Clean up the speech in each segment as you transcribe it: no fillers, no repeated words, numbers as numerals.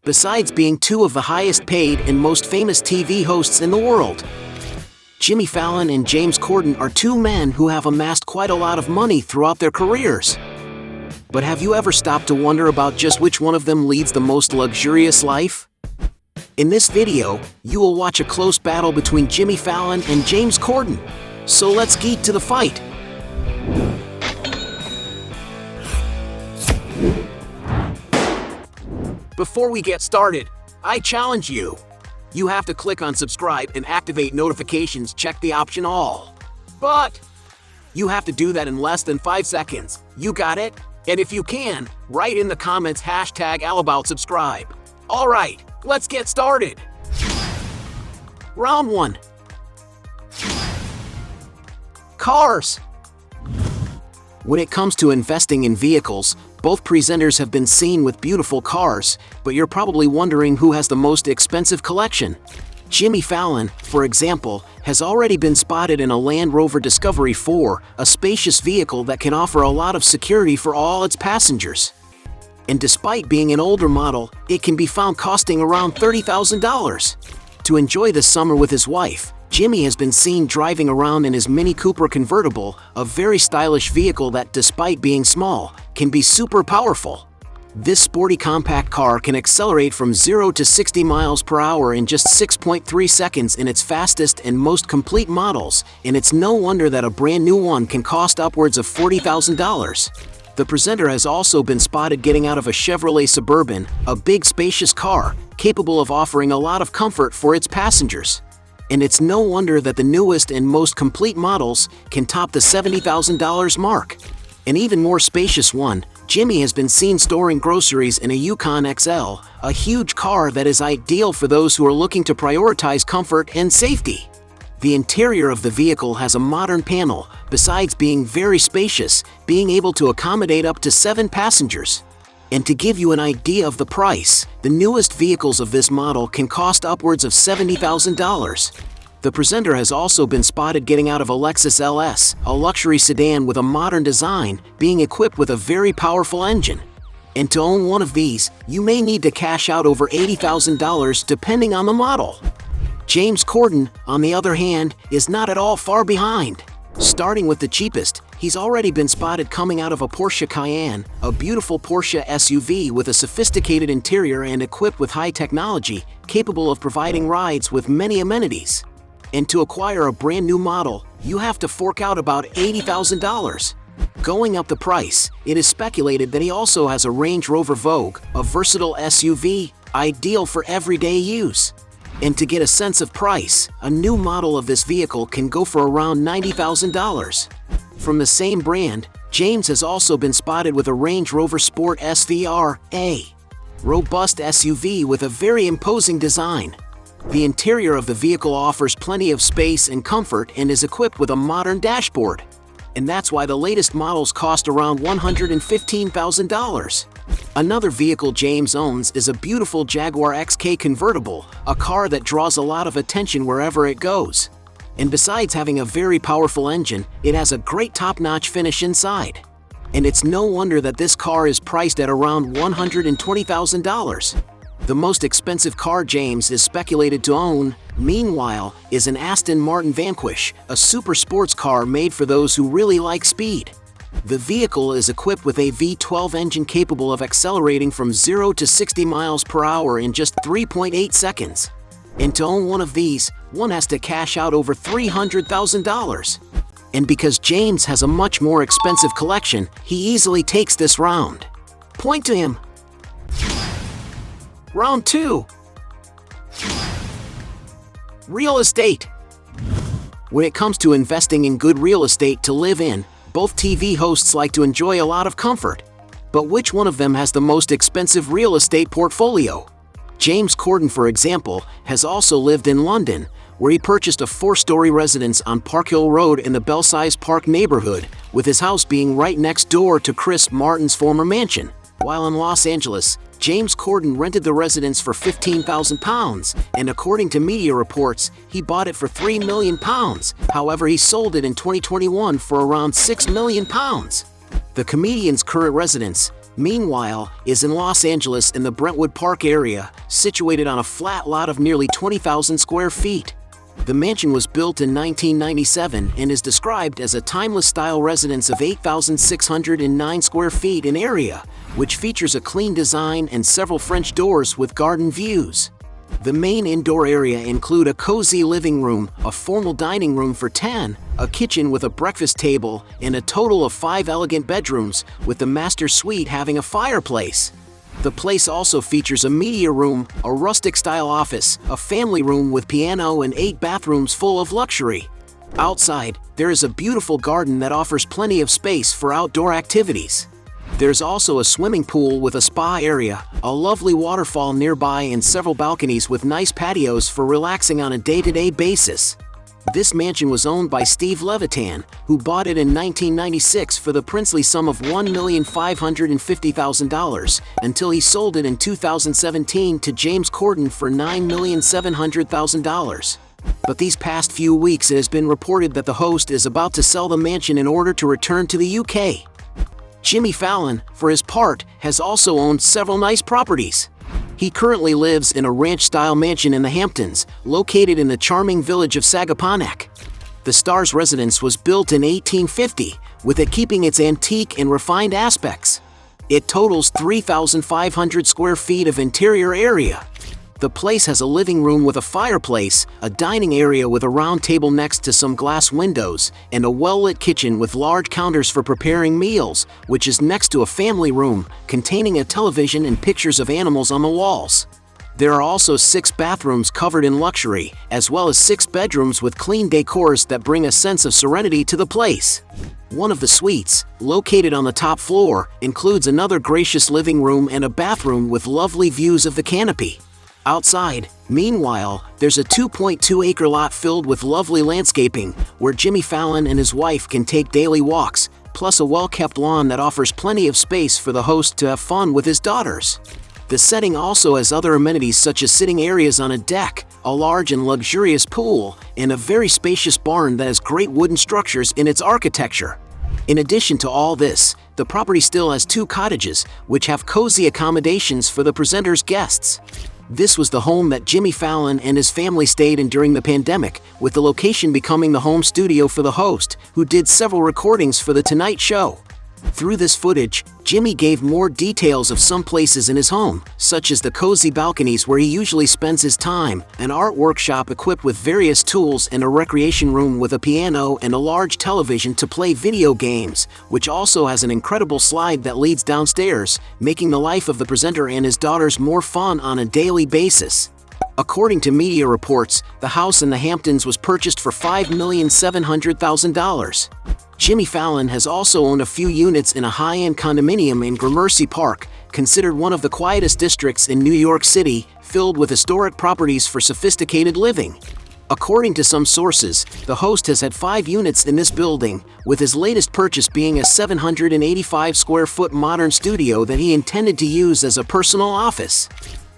besides being two of the highest paid and most famous TV hosts in the world. Jimmy Fallon and James Corden are two men who have amassed quite a lot of money throughout their careers. But have you ever stopped to wonder about just which one of them leads the most luxurious life? In this video, you will watch a close battle between Jimmy Fallon and James Corden. So let's get to the fight. Before we get started, I challenge you. You have to click on subscribe and activate notifications, check the option all. But you have to do that in less than 5 seconds. You got it? And if you can, write in the comments #allaboutSubscribe. Alright, let's get started. Round 1. Cars. When it comes to investing in vehicles, both presenters have been seen with beautiful cars, but you're probably wondering who has the most expensive collection. Jimmy Fallon, for example, has already been spotted in a Land Rover Discovery 4, a spacious vehicle that can offer a lot of security for all its passengers. And despite being an older model, it can be found costing around $30,000. To enjoy this summer with his wife, Jimmy has been seen driving around in his Mini Cooper convertible, a very stylish vehicle that, despite being small, can be super powerful. This sporty compact car can accelerate from 0 to 60 miles per hour in just 6.3 seconds in its fastest and most complete models, and it's no wonder that a brand new one can cost upwards of $40,000. The presenter has also been spotted getting out of a Chevrolet Suburban, a big spacious car, capable of offering a lot of comfort for its passengers. And it's no wonder that the newest and most complete models can top the $70,000 mark. An even more spacious one, Jimmy has been seen storing groceries in a Yukon XL, a huge car that is ideal for those who are looking to prioritize comfort and safety. The interior of the vehicle has a modern panel, besides being very spacious, being able to accommodate up to 7 passengers. And to give you an idea of the price, the newest vehicles of this model can cost upwards of $70,000. The presenter has also been spotted getting out of a Lexus LS, a luxury sedan with a modern design, being equipped with a very powerful engine. And to own one of these, you may need to cash out over $80,000 depending on the model. James Corden, on the other hand, is not at all far behind. Starting with the cheapest, he's already been spotted coming out of a Porsche Cayenne, a beautiful Porsche SUV with a sophisticated interior and equipped with high technology, capable of providing rides with many amenities. And to acquire a brand new model, you have to fork out about $80,000. Going up the price, it is speculated that he also has a Range Rover Vogue, a versatile SUV, ideal for everyday use. And to get a sense of price, a new model of this vehicle can go for around $90,000. From the same brand, James has also been spotted with a Range Rover Sport SVR, a robust SUV with a very imposing design. The interior of the vehicle offers plenty of space and comfort and is equipped with a modern dashboard. And that's why the latest models cost around $115,000. Another vehicle James owns is a beautiful Jaguar XK convertible, a car that draws a lot of attention wherever it goes. And besides having a very powerful engine, it has a great top-notch finish inside. And it's no wonder that this car is priced at around $120,000. The most expensive car James is speculated to own, meanwhile, is an Aston Martin Vanquish, a super sports car made for those who really like speed. The vehicle is equipped with a V12 engine capable of accelerating from 0 to 60 miles per hour in just 3.8 seconds. And to own one of these, one has to cash out over $300,000. And because James has a much more expensive collection, he easily takes this round. Point to him. Round 2. Real estate. When it comes to investing in good real estate to live in, both TV hosts like to enjoy a lot of comfort. But which one of them has the most expensive real estate portfolio? James Corden, for example, has also lived in London, where he purchased a 4-story residence on Park Hill Road in the Belsize Park neighborhood, with his house being right next door to Chris Martin's former mansion. While in Los Angeles, James Corden rented the residence for £15,000, and according to media reports, he bought it for £3 million. However, he sold it in 2021 for around £6 million. The comedian's current residence, meanwhile, is in Los Angeles in the Brentwood Park area, situated on a flat lot of nearly 20,000 square feet. The mansion was built in 1997 and is described as a timeless-style residence of 8,609 square feet in area, which features a clean design and several French doors with garden views. The main indoor area include a cozy living room, a formal dining room for 10, a kitchen with a breakfast table, and a total of 5 elegant bedrooms, with the master suite having a fireplace. The place also features a media room, a rustic-style office, a family room with piano, and 8 bathrooms full of luxury. Outside, there is a beautiful garden that offers plenty of space for outdoor activities. There's also a swimming pool with a spa area, a lovely waterfall nearby, and several balconies with nice patios for relaxing on a day-to-day basis. This mansion was owned by Steve Levitan, who bought it in 1996 for the princely sum of $1,550,000 until he sold it in 2017 to James Corden for $9,700,000. But these past few weeks it has been reported that the host is about to sell the mansion in order to return to the UK. Jimmy Fallon, for his part, has also owned several nice properties. He currently lives in a ranch-style mansion in the Hamptons, located in the charming village of Sagaponack. The star's residence was built in 1850, with it keeping its antique and refined aspects. It totals 3,500 square feet of interior area. The place has a living room with a fireplace, a dining area with a round table next to some glass windows, and a well-lit kitchen with large counters for preparing meals, which is next to a family room, containing a television and pictures of animals on the walls. There are also 6 bathrooms covered in luxury, as well as 6 bedrooms with clean decors that bring a sense of serenity to the place. One of the suites, located on the top floor, includes another gracious living room and a bathroom with lovely views of the canopy. Outside, meanwhile, there's a 2.2-acre lot filled with lovely landscaping, where Jimmy Fallon and his wife can take daily walks, plus a well-kept lawn that offers plenty of space for the host to have fun with his daughters. The setting also has other amenities such as sitting areas on a deck, a large and luxurious pool, and a very spacious barn that has great wooden structures in its architecture. In addition to all this, the property still has 2 cottages, which have cozy accommodations for the presenter's guests. This was the home that Jimmy Fallon and his family stayed in during the pandemic, with the location becoming the home studio for the host, who did several recordings for The Tonight Show. Through this footage, Jimmy gave more details of some places in his home, such as the cozy balconies where he usually spends his time, an art workshop equipped with various tools, and a recreation room with a piano and a large television to play video games, which also has an incredible slide that leads downstairs, making the life of the presenter and his daughters more fun on a daily basis. According to media reports, the house in the Hamptons was purchased for $5,700,000. Jimmy Fallon has also owned a few units in a high-end condominium in Gramercy Park, considered one of the quietest districts in New York City, filled with historic properties for sophisticated living. According to some sources, the host has had 5 units in this building, with his latest purchase being a 785-square-foot modern studio that he intended to use as a personal office.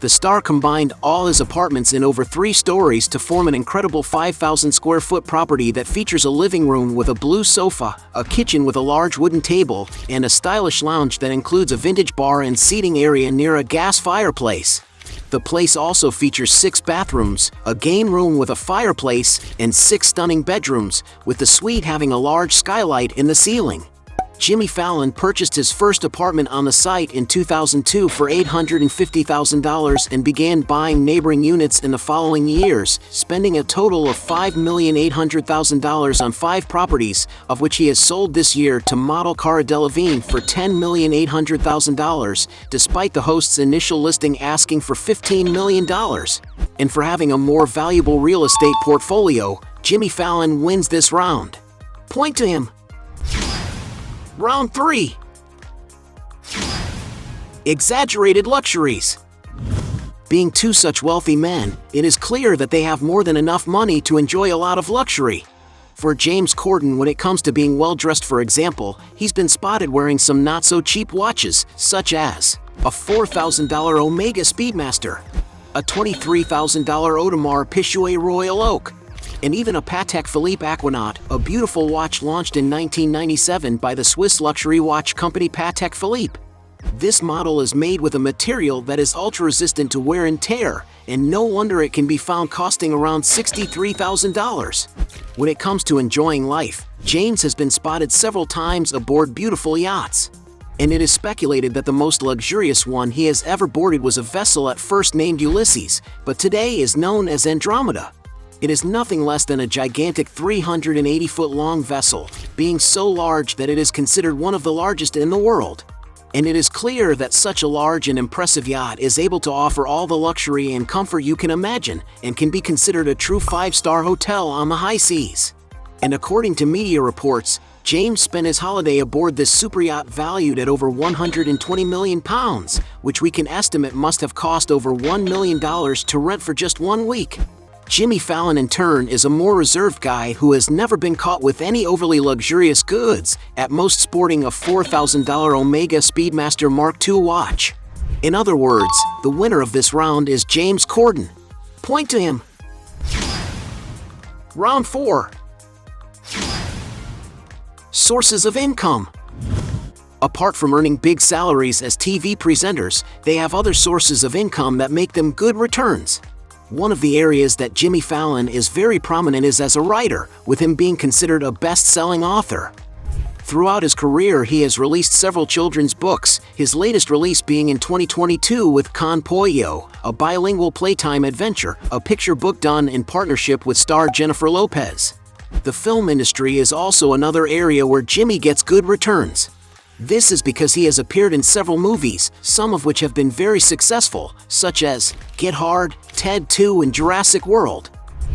The star combined all his apartments in over 3 stories to form an incredible 5,000-square-foot property that features a living room with a blue sofa, a kitchen with a large wooden table, and a stylish lounge that includes a vintage bar and seating area near a gas fireplace. The place also features 6 bathrooms, a game room with a fireplace, and 6 stunning bedrooms, with the suite having a large skylight in the ceiling. Jimmy Fallon purchased his first apartment on the site in 2002 for $850,000 and began buying neighboring units in the following years, spending a total of $5,800,000 on 5 properties, of which he has sold this year to model Cara Delevingne for $10,800,000, despite the host's initial listing asking for $15 million. And for having a more valuable real estate portfolio, Jimmy Fallon wins this round. Point to him. Round 3. Exaggerated luxuries. Being 2 such wealthy men, it is clear that they have more than enough money to enjoy a lot of luxury. For James Corden, when it comes to being well-dressed, for example, he's been spotted wearing some not-so-cheap watches, such as a $4,000 Omega Speedmaster, a $23,000 Audemars Piguet Royal Oak, and even a Patek Philippe Aquanaut, a beautiful watch launched in 1997 by the Swiss luxury watch company Patek Philippe. This model is made with a material that is ultra-resistant to wear and tear, and no wonder it can be found costing around $63,000. When it comes to enjoying life, James has been spotted several times aboard beautiful yachts. And it is speculated that the most luxurious one he has ever boarded was a vessel at first named Ulysses, but today is known as Andromeda. It is nothing less than a gigantic 380-foot-long vessel, being so large that it is considered one of the largest in the world. And it is clear that such a large and impressive yacht is able to offer all the luxury and comfort you can imagine, and can be considered a true 5-star hotel on the high seas. And according to media reports, James spent his holiday aboard this super yacht valued at over £120 million, which we can estimate must have cost over $1 million to rent for just 1 week. Jimmy Fallon, in turn, is a more reserved guy who has never been caught with any overly luxurious goods, at most sporting a $4,000 Omega Speedmaster Mark II watch. In other words, the winner of this round is James Corden. Point to him. Round 4. Sources of income. Apart from earning big salaries as TV presenters, they have other sources of income that make them good returns. One of the areas that Jimmy Fallon is very prominent is as a writer, with him being considered a best-selling author. Throughout his career, he has released several children's books, his latest release being in 2022 with Con Pollo, a bilingual playtime adventure, a picture book done in partnership with star Jennifer Lopez. The film industry is also another area where Jimmy gets good returns. This is because he has appeared in several movies, some of which have been very successful, such as Get Hard, Ted 2, and Jurassic World.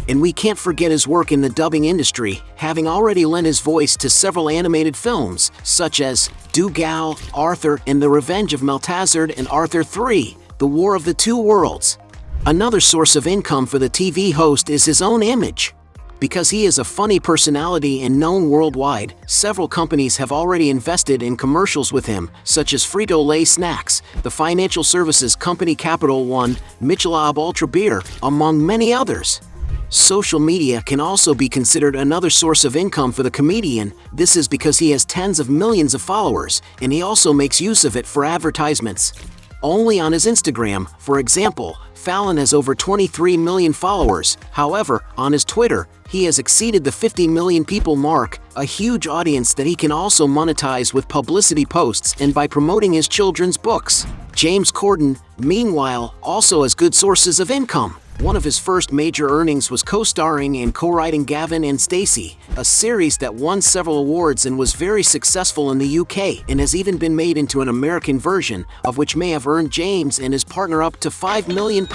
And we can't forget his work in the dubbing industry, having already lent his voice to several animated films, such as Dougal, Arthur, and The Revenge of Meltazard, and Arthur 3, The War of the Two Worlds. Another source of income for the TV host is his own image. Because he is a funny personality and known worldwide, several companies have already invested in commercials with him, such as Frito-Lay Snacks, the financial services company Capital One, Michelob Ultra Beer, among many others. Social media can also be considered another source of income for the comedian. This is because he has tens of millions of followers, and he also makes use of it for advertisements. Only on his Instagram, for example, Fallon has over 23 million followers. However, on his Twitter, he has exceeded the 50 million people mark, a huge audience that he can also monetize with publicity posts and by promoting his children's books. James Corden, meanwhile, also has good sources of income. One of his first major earnings was co-starring and co-writing Gavin and Stacey, a series that won several awards and was very successful in the UK, and has even been made into an American version, of which may have earned James and his partner up to £5 million.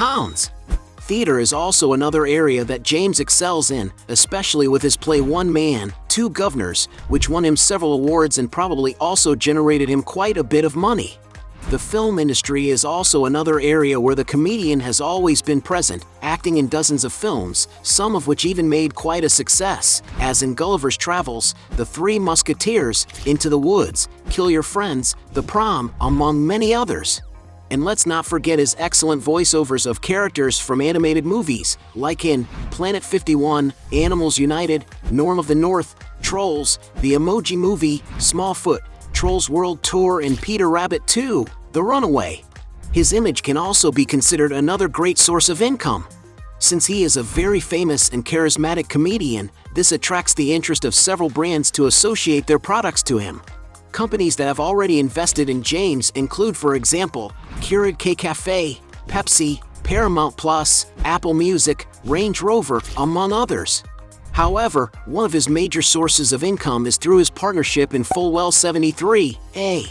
Theater is also another area that James excels in, especially with his play One Man, Two Governors, which won him several awards and probably also generated him quite a bit of money. The film industry is also another area where the comedian has always been present, acting in dozens of films, some of which even made quite a success, as in Gulliver's Travels, The Three Musketeers, Into the Woods, Kill Your Friends, The Prom, among many others. And let's not forget his excellent voiceovers of characters from animated movies, like in Planet 51, Animals United, Norm of the North, Trolls, The Emoji Movie, Smallfoot, Trolls World Tour, and Peter Rabbit 2, The Runaway. His image can also be considered another great source of income. Since he is a very famous and charismatic comedian, this attracts the interest of several brands to associate their products to him. Companies that have already invested in James include, for example, Keurig K Cafe, Pepsi, Paramount Plus, Apple Music, Range Rover, among others. However, one of his major sources of income is through his partnership in Fulwell 73, a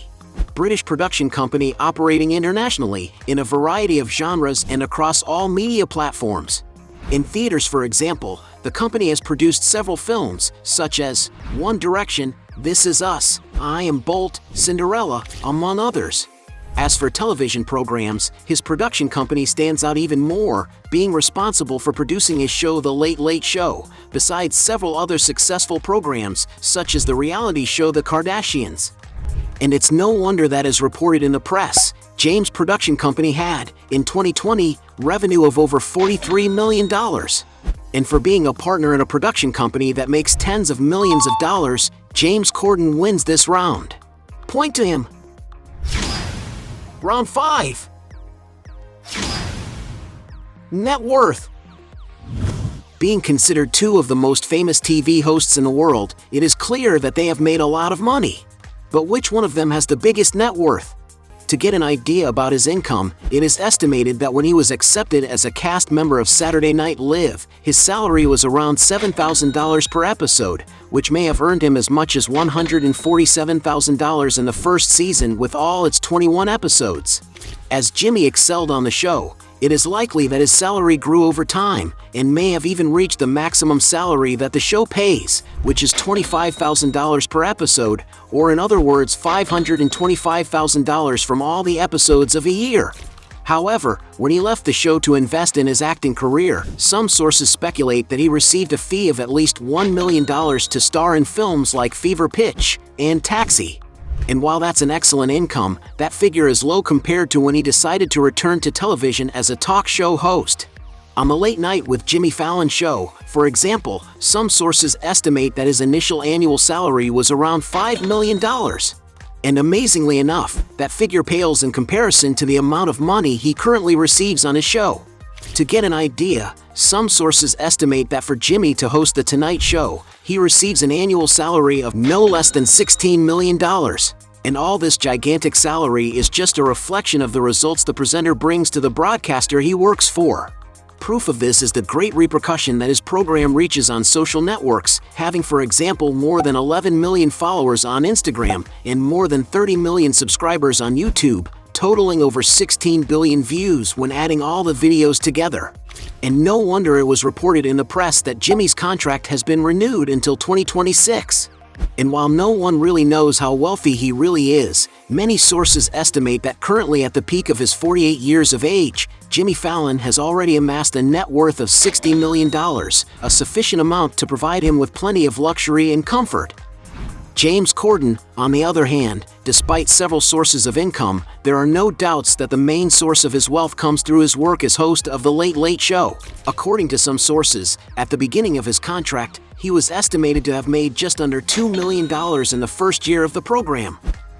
British production company operating internationally in a variety of genres and across all media platforms. In theaters, for example, the company has produced several films, such as One Direction, This Is Us, I Am Bolt, Cinderella, among others. As for television programs, his production company stands out even more, being responsible for producing his show The Late Late Show, besides several other successful programs, such as the reality show The Kardashians. And it's no wonder that, as reported in the press, James' production company had, in 2020, revenue of over $43 million. And for being a partner in a production company that makes tens of millions of dollars, James Corden wins this round. Point to him. Round 5. Net worth. Being considered two of the most famous TV hosts in the world, it is clear that they have made a lot of money. But which one of them has the biggest net worth? To get an idea about his income, it is estimated that when he was accepted as a cast member of Saturday Night Live, his salary was around $7,000 per episode, which may have earned him as much as $147,000 in the first season with all its 21 episodes. As Jimmy excelled on the show, it is likely that his salary grew over time and may have even reached the maximum salary that the show pays, which is $25,000 per episode, or in other words $525,000 from all the episodes of a year. However, when he left the show to invest in his acting career, some sources speculate that he received a fee of at least $1 million to star in films like Fever Pitch and Taxi. And while that's an excellent income, that figure is low compared to when he decided to return to television as a talk show host. On the Late Night with Jimmy Fallon show, for example, some sources estimate that his initial annual salary was around $5 million. And amazingly enough, that figure pales in comparison to the amount of money he currently receives on his show. To get an idea, some sources estimate that for Jimmy to host The Tonight Show, he receives an annual salary of no less than $16 million. And all this gigantic salary is just a reflection of the results the presenter brings to the broadcaster he works for. Proof of this is the great repercussion that his program reaches on social networks, having for example more than 11 million followers on Instagram and more than 30 million subscribers on YouTube, totaling over 16 billion views when adding all the videos together. And no wonder it was reported in the press that Jimmy's contract has been renewed until 2026. And while no one really knows how wealthy he really is, many sources estimate that currently at the peak of his 48 years of age, Jimmy Fallon has already amassed a net worth of $60 million, a sufficient amount to provide him with plenty of luxury and comfort. James Corden, on the other hand, despite several sources of income, there are no doubts that the main source of his wealth comes through his work as host of The Late Late Show. According to some sources, at the beginning of his contract, he was estimated to have made just under $2 million in the first year of the program.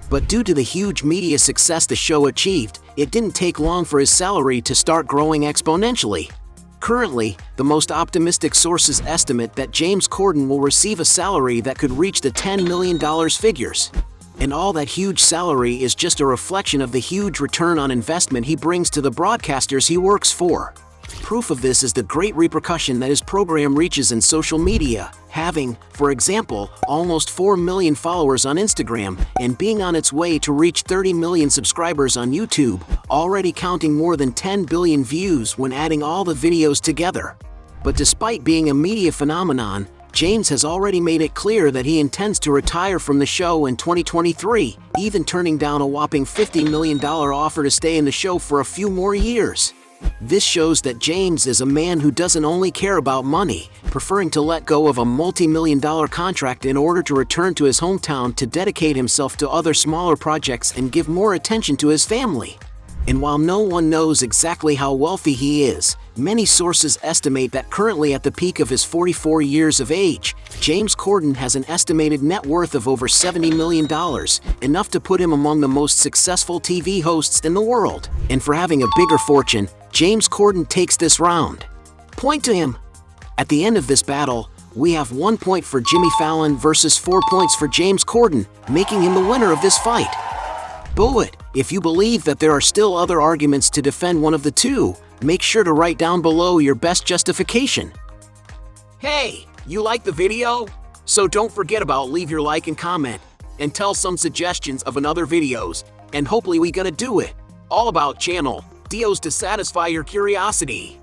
But due to the huge media success the show achieved, it didn't take long for his salary to start growing exponentially. Currently, the most optimistic sources estimate that James Corden will receive a salary that could reach the $10 million figures. And all that huge salary is just a reflection of the huge return on investment he brings to the broadcasters he works for. Proof of this is the great repercussion that his program reaches in social media, having, for example, almost 4 million followers on Instagram and being on its way to reach 30 million subscribers on YouTube, already counting more than 10 billion views when adding all the videos together. But despite being a media phenomenon, James has already made it clear that he intends to retire from the show in 2023, even turning down a whopping $50 million offer to stay in the show for a few more years. This shows that James is a man who doesn't only care about money, preferring to let go of a multi-million-dollar contract in order to return to his hometown to dedicate himself to other smaller projects and give more attention to his family. And while no one knows exactly how wealthy he is, many sources estimate that currently at the peak of his 44 years of age, James Corden has an estimated net worth of over $70 million, enough to put him among the most successful TV hosts in the world. And for having a bigger fortune, James Corden takes this round. Point to him. At the end of this battle, we have 1 point for Jimmy Fallon versus 4 points for James Corden, making him the winner of this fight. Boo it! If you believe that there are still other arguments to defend one of the two, make sure to write down below your best justification. Hey, you like the video? So don't forget about leave your like and comment, and tell some suggestions of another videos, and hopefully we gonna do it. All about channel Dios to satisfy your curiosity.